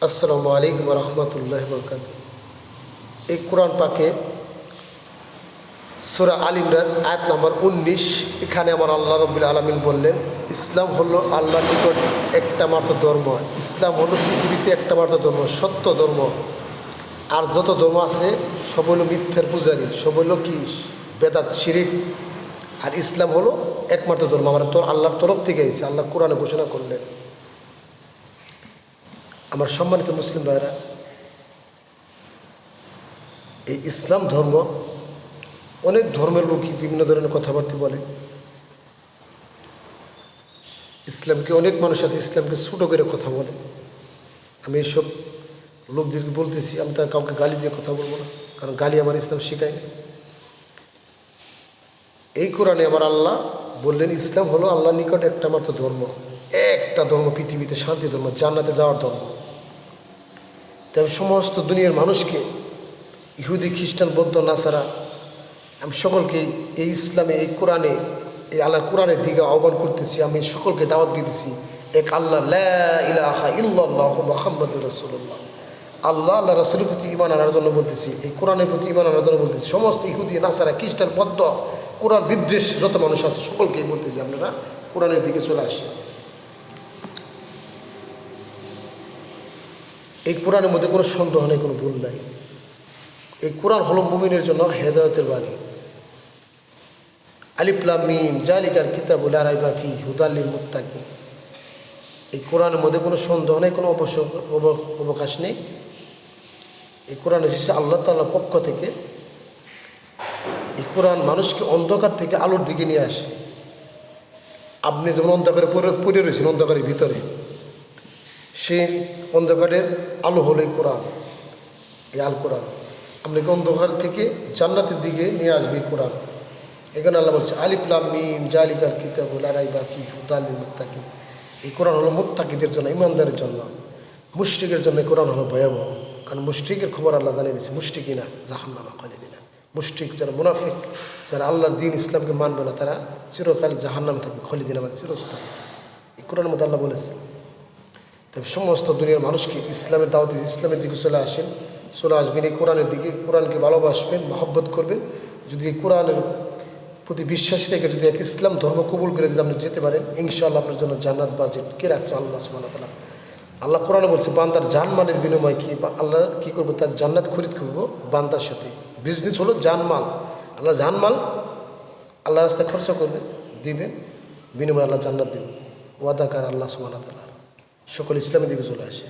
আসসালামু আলাইকুম রহমতুল্লাহি ওয়া বারাকাতুহু। এই কোরআন পাকে সূরা আল ইমরান আয়াত নম্বর 19, এখানে আমার আল্লাহ রাব্বুল আলামিন বললেন, ইসলাম হলো আল্লাহর নিকট একটা মাত্র ধর্ম। ইসলাম হলো পৃথিবীতে একটা মাত্র ধর্ম, সত্য ধর্ম। আর যত ধর্ম আছে সব হলো মিথ্যার পূজারী, সব হলো কি বেদাত, শিরিক। আর ইসলাম হলো একমাত্র ধর্ম, আমার আল্লাহর তরফ থেকে এসেছে। আল্লাহ কোরআনে ঘোষণা করলেন। আমার সম্মানিত মুসলিম ভাইরা, এই ইসলাম ধর্ম, অনেক ধর্মের লোকই বিভিন্ন ধরনের কথাবার্তা বলে। ইসলামকে অনেক মানুষ আছে ইসলামকে ছোটো করে কথা বলে। আমি এইসব লোকদেরকে বলতেছি, আমি তার কাউকে গালি দিয়ে কথা বলবো না, কারণ গালি আমার ইসলাম শেখায়নি। এই কোরআনে আমার আল্লাহ বললেন, ইসলাম হলো আল্লাহর নিকট একটা মাত্র ধর্ম, একটা ধর্ম, পৃথিবীতে শান্তি ধর্ম, জান্নাতে যাওয়ার ধর্ম। তাই আমি সমস্ত দুনিয়ার মানুষকে, ইহুদি, খ্রিস্টান, বৌদ্ধ, নাসারা, আমি সকলকে এই ইসলামে, এই কোরআনে, এই আল্লাহর কোরআনের দিকে আহ্বান করতেছি। আমি সকলকে দাওয়াত দিতেছি এক আল্লাহ, লা ইলাহা ইল্লাল্লাহু মুহাম্মাদুর রাসূলুল্লাহ। আল্লাহ রাসূলের প্রতি ঈমান আনার জন্য বলতেছি, এই কোরআনের প্রতি ঈমান আনার জন্য বলতেছি। সমস্ত ইহুদি, নাসারা, খ্রিস্টান, বৌদ্ধ, কোরআন বিদ্বেষ যত মানুষ আছে সকলকেই বলতেছি, আপনারা কোরআনের দিকে চলে আসে। এই কোরআনের মধ্যে কোনো সন্দেহ নেই, কোনো ভুল নাই। এই কোরআন হলো মুমিনের জন্য হেদায়েতের বাণী। আলিফ লাম মিম যালিকাল কিতাবু লা রাইবা ফীহি হুদাল লিল মুত্তাকিন। এই কোরআনের মধ্যে কোনো সন্দেহ নেই, কোনো অবকাশ নেই। এই কোরআন এসেছে আল্লাহ তাআলার পক্ষ থেকে। এই কোরআন মানুষকে অন্ধকার থেকে আলোর দিকে নিয়ে আসে। আপনি যেমন অন্ধকারে পড়ে রয়েছেন, অন্ধকারের ভিতরে, সেই অন্ধকারের আলো হলো এই কোরআন, এই আল কোরআন। আপনাকে অন্ধকার থেকে জান্নাতের দিকে নিয়ে আসবে এই কোরআন। এখানে আল্লাহ বলছে, আলিফ লাম মিম যালিকাল কিতাবু লা রাইবা ফীহি হুদাল লিল মুত্তাকিন। এই কোরআন হলো মুত্তাকিদের জন্য, ইমানদারের জন্য। মুশরিকের জন্য এই কোরআন হলো ভয়াবহ, কারণ মুশরিকের খবর আল্লাহ জানিয়ে দিয়েছে, মুশরিকিনা জাহান্নামে খালিদিনা। মুশরিক যারা, মুনাফিক যারা আল্লাহর দিন ইসলামকে মানবে না, তারা চিরকাল জাহান্নামে থাকবে, খালিদিনা মানে চিরস্থায়ী। এই কোরআনের মধ্যে আল্লাহ বলেছে। তবে সমস্ত দুনিয়ার মানুষকে ইসলামের দাওয়াত, ইসলামের দিকে চলে আসেন, চলে আসবেন এই কোরআনের দিকে। কোরআনকে ভালোবাসবেন, মহব্বত করবেন। যদি এই কোরআনের প্রতি বিশ্বাস রেখে যদি এক ইসলাম ধর্ম কবুল করে যদি আপনি যেতে পারেন, ইনশাআল্লাহ আপনার জন্য জান্নাত বাজেট কে রাখছে? আল্লাহ সুবহানাহু ওয়া তাআলা। আল্লাহ কোরআনে বলছে, বান্দার জানমালের বিনিময় কি? আল্লাহ কী করবো? তার জান্নাত খরিদ করবো বান্দার সাথে। বিজনেস হলো জানমাল। আল্লাহ জানমাল আল্লাহ রাস্তায় খরচা করবেন, দিবেন, বিনিময়ে আল্লাহ জান্নাত দেবেন। ওয়াদা কার আল্লাহ সুবহানাহু ওয়া তাআলা। সকল ইসলামের দিকে চলে আসে।